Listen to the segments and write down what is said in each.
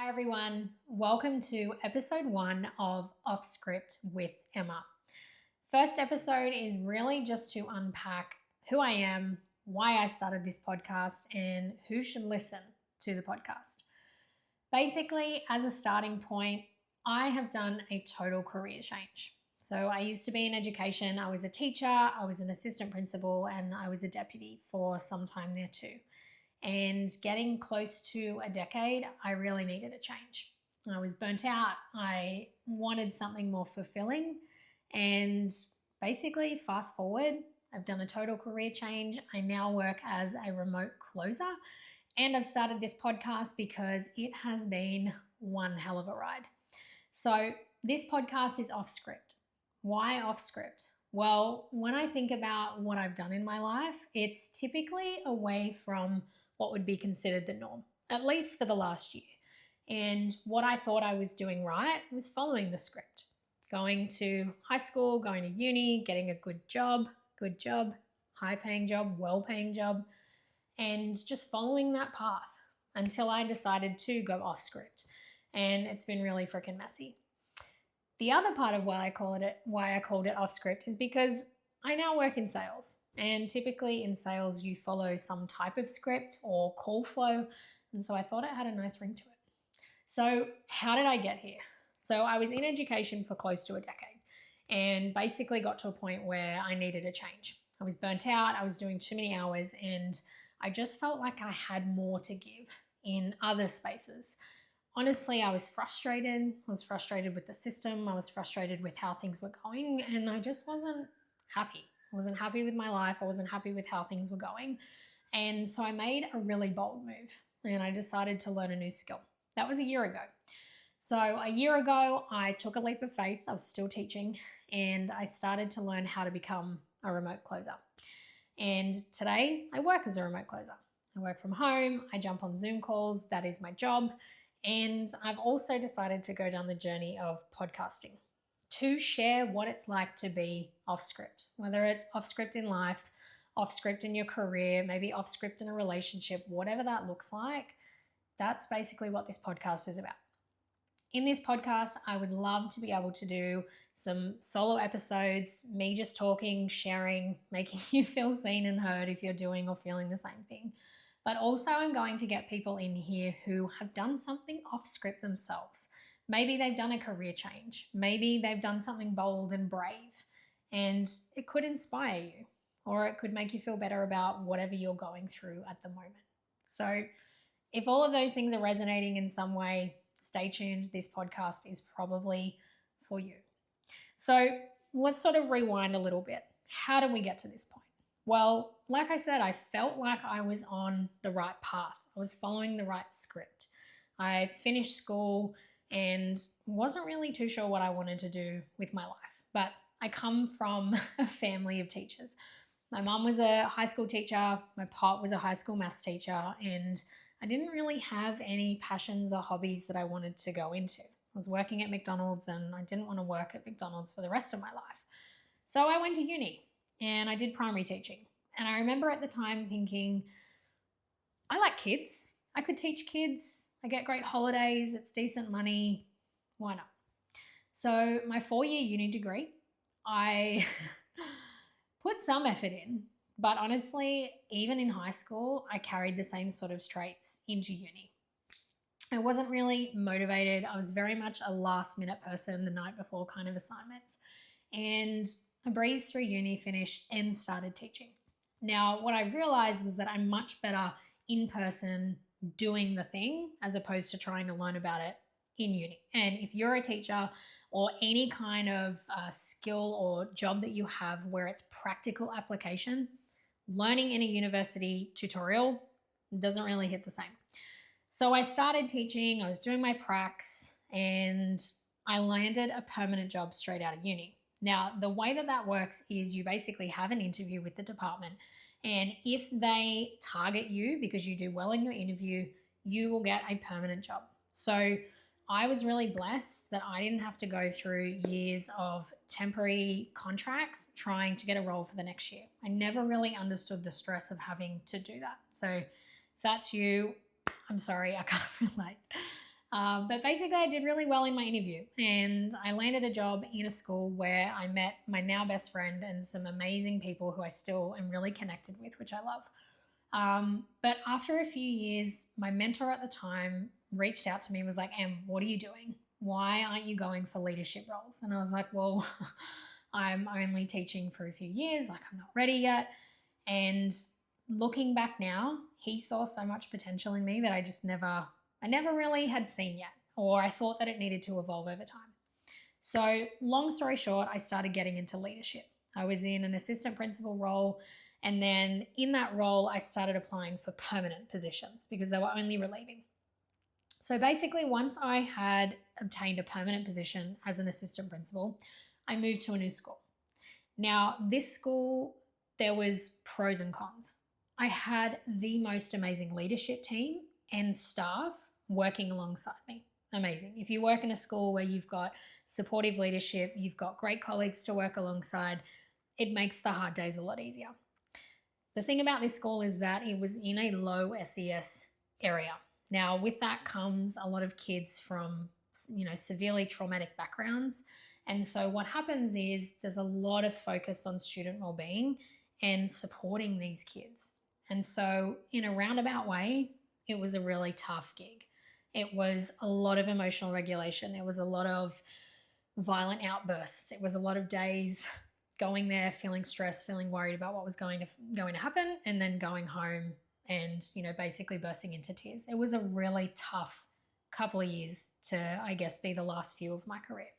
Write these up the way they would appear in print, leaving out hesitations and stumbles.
Hi everyone, welcome to episode 1 of Off Script with Emma. First episode is really just to unpack who I am, why I started this podcast, and who should listen to the podcast. Basically, as a starting point, I have done a total career change. So I used to be in education, I was a teacher, I was an assistant principal, and I was a deputy for some time there too. And getting close to a decade, I really needed a change. I was burnt out. I wanted something more fulfilling. And basically, fast forward, I've done a total career change. I now work as a remote closer. And I've started this podcast because it has been one hell of a ride. So, this podcast is off script. Why off script? Well, when I think about what I've done in my life, it's typically away from what would be considered the norm, at least for the last year. And what I thought I was doing right was following the script, going to high school, going to uni, getting a good job, high paying job, well paying job, and just following that path until I decided to go off script. And it's been really freaking messy. The other part of why I called it off script is because I now work in sales. And typically in sales, you follow some type of script or call flow. And so I thought it had a nice ring to it. So how did I get here? So I was in education for close to a decade and basically got to a point where I needed a change. I was burnt out. I was doing too many hours and I just felt like I had more to give in other spaces. Honestly, I was frustrated. I was frustrated with the system. I was frustrated with how things were going and I just wasn't happy. I wasn't happy with my life. I wasn't happy with how things were going. And so I made a really bold move and I decided to learn a new skill. That was a year ago. So a year ago, I took a leap of faith. I was still teaching and I started to learn how to become a remote closer. And today I work as a remote closer. I work from home. I jump on Zoom calls. That is my job. And I've also decided to go down the journey of podcasting to share what it's like to be off script, whether it's off script in life, off script in your career, maybe off script in a relationship, whatever that looks like. That's basically what this podcast is about. In this podcast, I would love to be able to do some solo episodes, me just talking, sharing, making you feel seen and heard if you're doing or feeling the same thing. But also I'm going to get people in here who have done something off script themselves. Maybe they've done a career change. Maybe they've done something bold and brave. And it could inspire you or it could make you feel better about whatever you're going through at the moment. So if all of those things are resonating in some way, stay tuned. This podcast is probably for you. So let's sort of rewind a little bit. How did we get to this point? Well, like I said, I felt like I was on the right path. I was following the right script. I finished school and wasn't really too sure what I wanted to do with my life. But I come from a family of teachers. My mum was a high school teacher. My pop was a high school maths teacher. And I didn't really have any passions or hobbies that I wanted to go into. I was working at McDonald's and I didn't want to work at McDonald's for the rest of my life. So I went to uni and I did primary teaching. And I remember at the time thinking, I like kids. I could teach kids. I get great holidays. It's decent money. Why not? So my 4-year uni degree, I put some effort in. But honestly, even in high school, I carried the same sort of traits into uni. I wasn't really motivated. I was very much a last minute person, the night before kind of assignments. And I breezed through uni, finished, and started teaching. Now, what I realized was that I'm much better in person doing the thing as opposed to trying to learn about it in uni. And if you're a teacher or any kind of skill or job that you have where it's practical application, learning in a university tutorial doesn't really hit the same. So I started teaching, I was doing my pracs, and I landed a permanent job straight out of uni. Now, the way that works is you basically have an interview with the department, and if they target you because you do well in your interview, you will get a permanent job. So I was really blessed that I didn't have to go through years of temporary contracts trying to get a role for the next year. I never really understood the stress of having to do that. So if that's you, I'm sorry, I can't relate. But basically, I did really well in my interview and I landed a job in a school where I met my now best friend and some amazing people who I still am really connected with, which I love. But after a few years, my mentor at the time reached out to me and was like, Em, what are you doing? Why aren't you going for leadership roles? And I was like, well, I'm only teaching for a few years, like I'm not ready yet. And looking back now, he saw so much potential in me that I never really had seen yet, or I thought that it needed to evolve over time. So, long story short, I started getting into leadership. I was in an assistant principal role, and then in that role, I started applying for permanent positions because they were only relieving. So, basically, once I had obtained a permanent position as an assistant principal, I moved to a new school. Now, this school, there was pros and cons. I had the most amazing leadership team and staff working alongside me. Amazing. If you work in a school where you've got supportive leadership, you've got great colleagues to work alongside, it makes the hard days a lot easier. The thing about this school is that it was in a low SES area. Now, with that comes a lot of kids from, severely traumatic backgrounds. And so what happens is there's a lot of focus on student well-being and supporting these kids. And so in a roundabout way, it was a really tough gig. It was a lot of emotional regulation. It was a lot of violent outbursts. It was a lot of days going there, feeling stressed, feeling worried about what was going to happen, and then going home and, basically bursting into tears. It was a really tough couple of years to, I guess, be the last few of my career.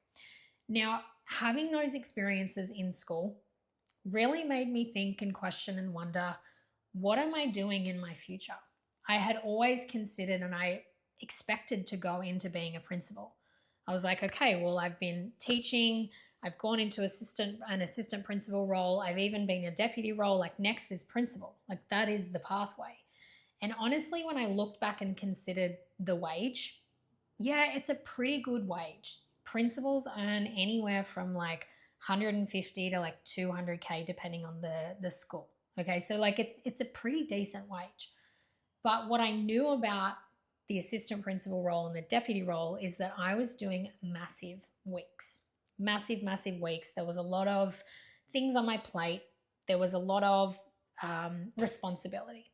Now, having those experiences in school really made me think and question and wonder, what am I doing in my future? I had always considered and I expected to go into being a principal. I was like, okay, well, I've been teaching, I've gone into an assistant principal role, I've even been a deputy role, like next is principal. Like that is the pathway. And honestly, when I looked back and considered the wage, yeah, it's a pretty good wage. Principals earn anywhere from like 150 to like 200K depending on the school. Okay, so like it's a pretty decent wage. But what I knew about the assistant principal role and the deputy role is that I was doing massive weeks. Massive weeks. There was a lot of things on my plate. There was a lot of responsibility.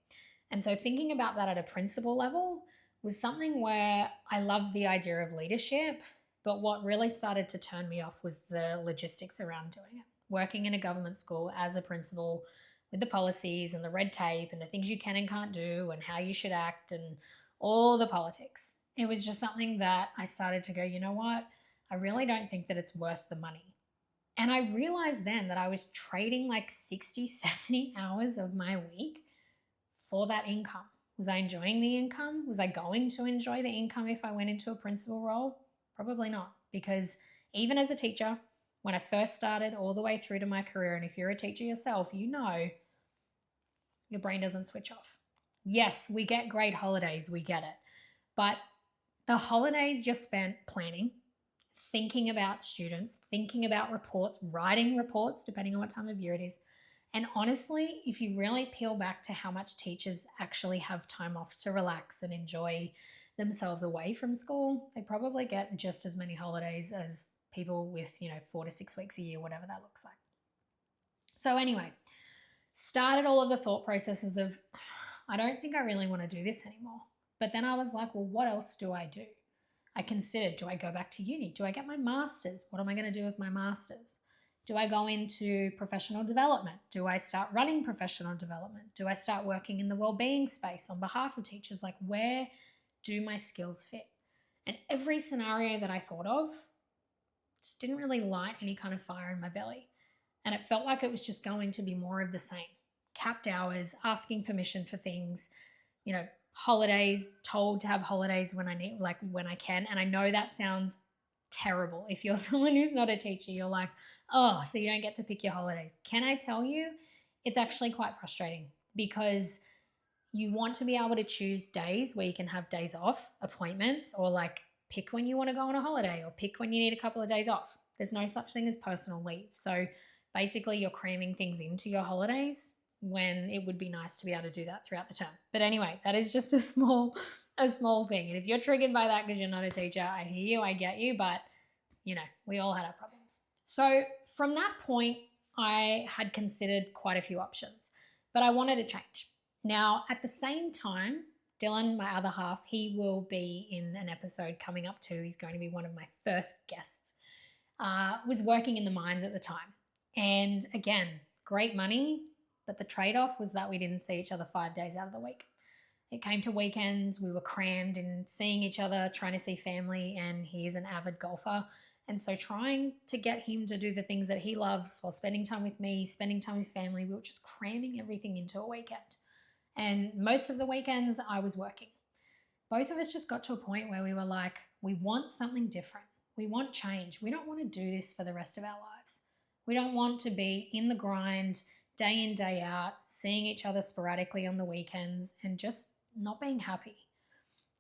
And so thinking about that at a principal level was something where I loved the idea of leadership, but what really started to turn me off was the logistics around doing it. Working in a government school as a principal with the policies and the red tape and the things you can and can't do and how you should act and all the politics. It was just something that I started to go, you know what? I really don't think that it's worth the money. And I realized then that I was trading like 60, 70 hours of my week for that income. Was I enjoying the income? Was I going to enjoy the income if I went into a principal role? Probably not, because even as a teacher, when I first started all the way through to my career, and if you're a teacher yourself, you know your brain doesn't switch off. Yes, we get great holidays, we get it. But the holidays just spent planning, thinking about students, thinking about reports, writing reports, depending on what time of year it is. And honestly, if you really peel back to how much teachers actually have time off to relax and enjoy themselves away from school, they probably get just as many holidays as people with, 4 to 6 weeks a year, whatever that looks like. So anyway, started all of the thought processes of, I don't think I really want to do this anymore. But then I was like, well, what else do I do? I considered, do I go back to uni? Do I get my master's? What am I going to do with my master's? Do I go into professional development? Do I start running professional development? Do I start working in the wellbeing space on behalf of teachers? Like, where do my skills fit? And every scenario that I thought of just didn't really light any kind of fire in my belly. And it felt like it was just going to be more of the same. Capped hours, asking permission for things, holidays, told to have holidays when I need, like when I can. And I know that sounds terrible. If you're someone who's not a teacher, you're like, oh, so you don't get to pick your holidays. Can I tell you, it's actually quite frustrating because you want to be able to choose days where you can have days off, appointments, or like pick when you want to go on a holiday or pick when you need a couple of days off. There's no such thing as personal leave. So basically you're cramming things into your holidays when it would be nice to be able to do that throughout the term. But anyway, that is just a small a small thing. And if you're triggered by that because you're not a teacher, I hear you, I get you, but we all had our problems. So from that point, I had considered quite a few options, but I wanted to change. Now, at the same time, Dylan, my other half, he will be in an episode coming up too. He's going to be one of my first guests. Was working in the mines at the time. And again, great money, but the trade-off was that we didn't see each other 5 days out of the week. It came to weekends, we were crammed in seeing each other, trying to see family, and he's an avid golfer. And so trying to get him to do the things that he loves while spending time with me, spending time with family, we were just cramming everything into a weekend. And most of the weekends I was working. Both of us just got to a point where we were like, we want something different. We want change. We don't want to do this for the rest of our lives. We don't want to be in the grind, day in, day out, seeing each other sporadically on the weekends and just not being happy.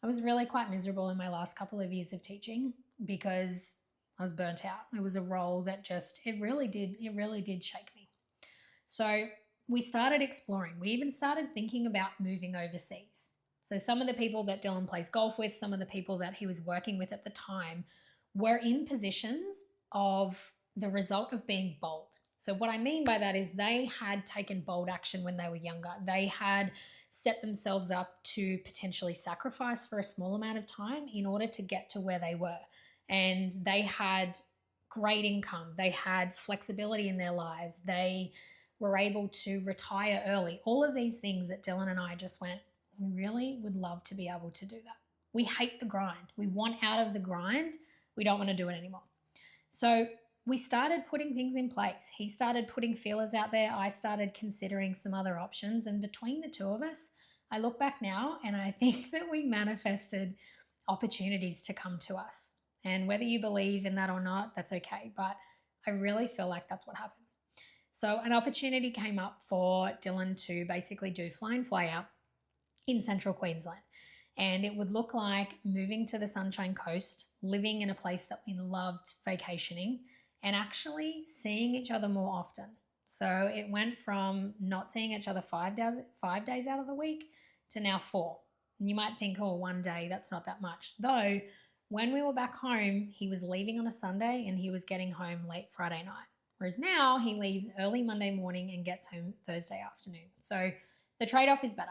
I was really quite miserable in my last couple of years of teaching because I was burnt out. It was a role that it really did shake me. So we started exploring. We even started thinking about moving overseas. So some of the people that Dylan plays golf with, some of the people that he was working with at the time were in positions of the result of being bold. So what I mean by that is they had taken bold action when they were younger. They had set themselves up to potentially sacrifice for a small amount of time in order to get to where they were. And they had great income. They had flexibility in their lives. They were able to retire early. All of these things that Dylan and I just went, we really would love to be able to do that. We hate the grind. We want out of the grind. We don't want to do it anymore. So we started putting things in place. He started putting feelers out there. I started considering some other options. And between the two of us, I look back now and I think that we manifested opportunities to come to us. And whether you believe in that or not, that's okay. But I really feel like that's what happened. So an opportunity came up for Dylan to basically do fly in, fly out in central Queensland. And it would look like moving to the Sunshine Coast, living in a place that we loved vacationing, and actually seeing each other more often. So it went from not seeing each other 5 days out of the week to now 4. And you might think, oh, 1 day, that's not that much. Though when we were back home, he was leaving on a Sunday and he was getting home late Friday night. Whereas now he leaves early Monday morning and gets home Thursday afternoon. So the trade-off is better.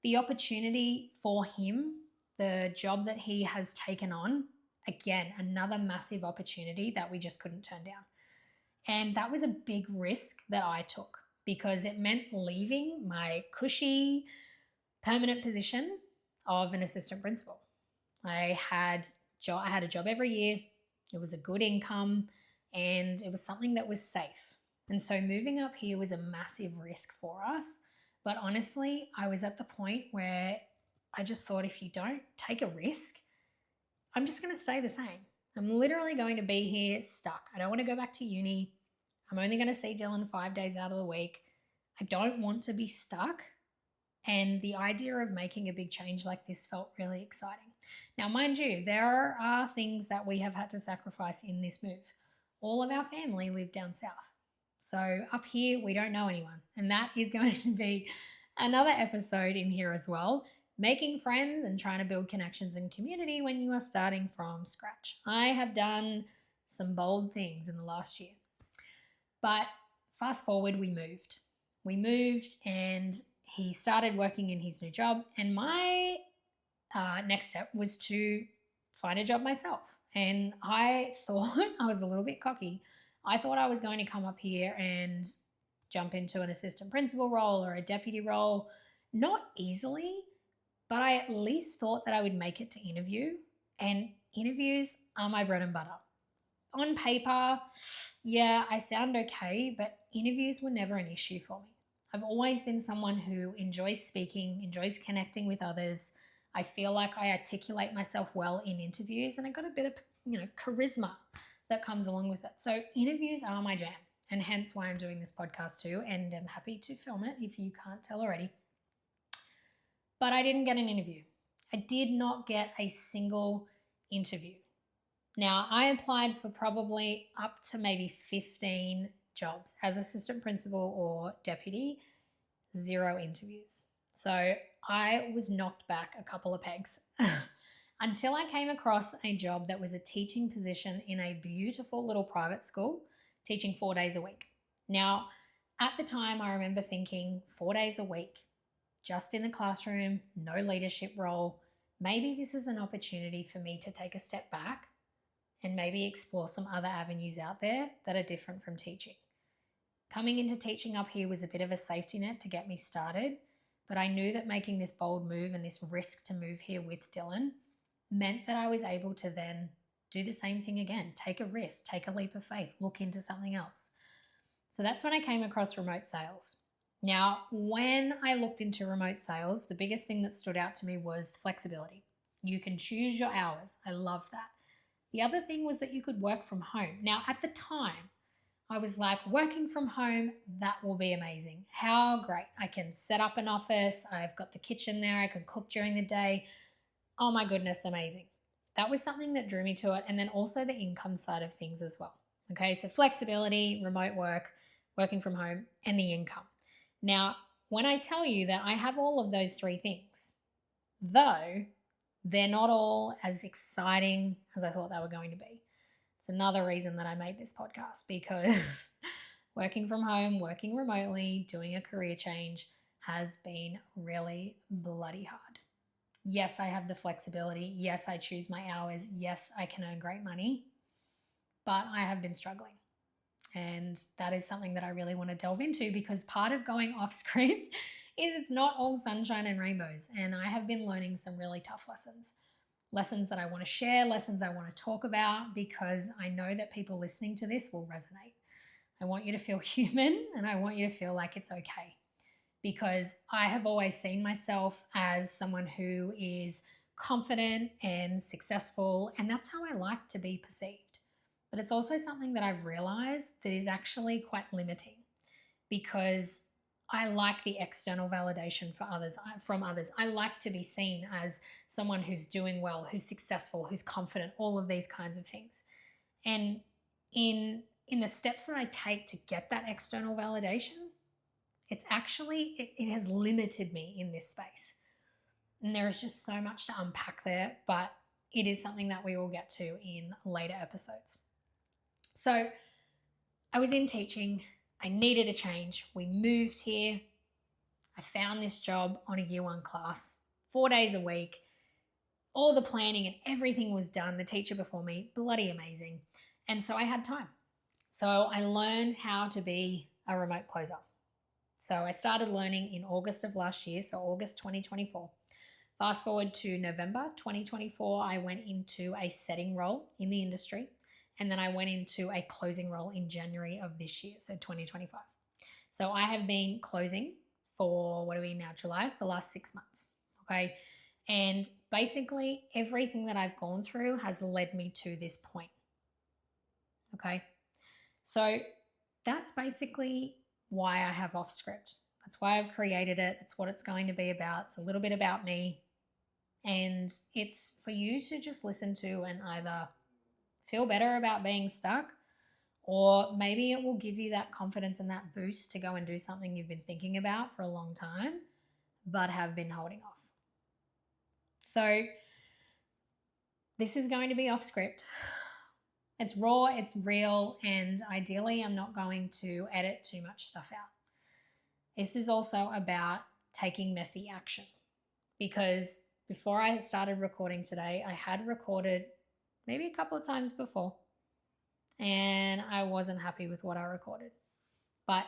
The opportunity for him, the job that he has taken on, again, another massive opportunity that we just couldn't turn down. And that was a big risk that I took because it meant leaving my cushy, permanent position of an assistant principal. I had a job every year. It was a good income and it was something that was safe. And so moving up here was a massive risk for us. But honestly, I was at the point where I just thought if you don't take a risk, I'm just going to stay the same. I'm literally going to be here stuck. I don't want to go back to uni. I'm only going to see Dylan 5 days out of the week. I don't want to be stuck. And the idea of making a big change like this felt really exciting. Now, mind you, there are things that we have had to sacrifice in this move. All of our family live down south. So up here, we don't know anyone. And that is going to be another episode in here as well. Making friends and trying to build connections and community when you are starting from scratch. I have done some bold things in the last year. But fast forward, we moved. We moved and he started working in his new job. And my next step was to find a job myself. And I thought, I was a little bit cocky. I thought I was going to come up here and jump into an assistant principal role or a deputy role. Not easily, but I at least thought that I would make it to interview. And interviews are my bread and butter. On paper, yeah, I sound okay, but interviews were never an issue for me. I've always been someone who enjoys speaking, enjoys connecting with others. I feel like I articulate myself well in interviews and I got a bit of, charisma that comes along with it. So interviews are my jam and hence why I'm doing this podcast too. And I'm happy to film it if you can't tell already. But I didn't get an interview. I did not get a single interview. Now, I applied for probably up to maybe 15 jobs as assistant principal or deputy, 0 interviews. So I was knocked back a couple of pegs until I came across a job that was a teaching position in a beautiful little private school, teaching 4 days a week. Now, at the time, I remember thinking 4 days a week, just in the classroom, no leadership role. Maybe this is an opportunity for me to take a step back and maybe explore some other avenues out there that are different from teaching. Coming into teaching up here was a bit of a safety net to get me started, but I knew that making this bold move and this risk to move here with Dylan meant that I was able to then do the same thing again, take a risk, take a leap of faith, look into something else. So that's when I came across remote sales. Now, when I looked into remote sales, the biggest thing that stood out to me was flexibility. You can choose your hours. I love that. The other thing was that you could work from home. Now, at the time, I was like, working from home, that will be amazing. How great. I can set up an office. I've got the kitchen there. I can cook during the day. Oh my goodness, amazing. That was something that drew me to it. And then also the income side of things as well. Okay, so flexibility, remote work, working from home, and the income. Now, when I tell you that I have all of those three things, though they're not all as exciting as I thought they were going to be. It's another reason that I made this podcast, because working from home, working remotely, doing a career change has been really bloody hard. Yes, I have the flexibility. Yes, I choose my hours. Yes, I can earn great money, but I have been struggling. And that is something that I really want to delve into, because part of going off script is it's not all sunshine and rainbows. And I have been learning some really tough lessons that I want to share, lessons I want to talk about, because I know that people listening to this will resonate. I want you to feel human, and I want you to feel like it's okay, because I have always seen myself as someone who is confident and successful, and that's how I like to be perceived. But it's also something that I've realized that is actually quite limiting, because I like the external validation from others. I like to be seen as someone who's doing well, who's successful, who's confident, all of these kinds of things. And in the steps that I take to get that external validation, it's actually, it has limited me in this space. And there is just so much to unpack there, but it is something that we will get to in later episodes. So I was in teaching. I needed a change. We moved here. I found this job on a year 1 class, 4 days a week. All the planning and everything was done. The teacher before me, bloody amazing. And so I had time. So I learned how to be a remote closer. So I started learning in August of last year, so August 2024. Fast forward to November 2024, I went into a setting role in the industry. And then I went into a closing role in January of this year, so 2025. So I have been closing for, what are we now, July? The last 6 months, okay? And basically everything that I've gone through has led me to this point, okay? So that's basically why I have Off Script. That's why I've created it. It's what it's going to be about. It's a little bit about me. And it's for you to just listen to and either feel better about being stuck, or maybe it will give you that confidence and that boost to go and do something you've been thinking about for a long time, but have been holding off. So this is going to be off script. It's raw, it's real, and ideally I'm not going to edit too much stuff out. This is also about taking messy action, because before I started recording today, I had recorded maybe a couple of times before, and I wasn't happy with what I recorded. But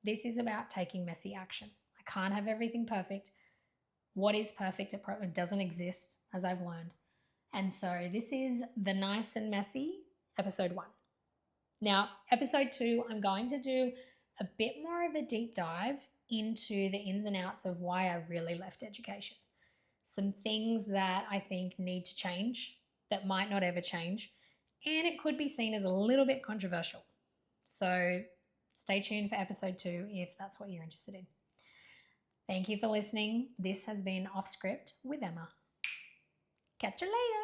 this is about taking messy action. I can't have everything perfect. What is perfect? It doesn't exist, as I've learned. And so this is the Nice and Messy, episode 1. Now, episode 2, I'm going to do a bit more of a deep dive into the ins and outs of why I really left education. Some things that I think need to change that might not ever change, and it could be seen as a little bit controversial. So stay tuned for episode 2 if that's what you're interested in. Thank you for listening. This has been Off Script with Emma. Catch you later.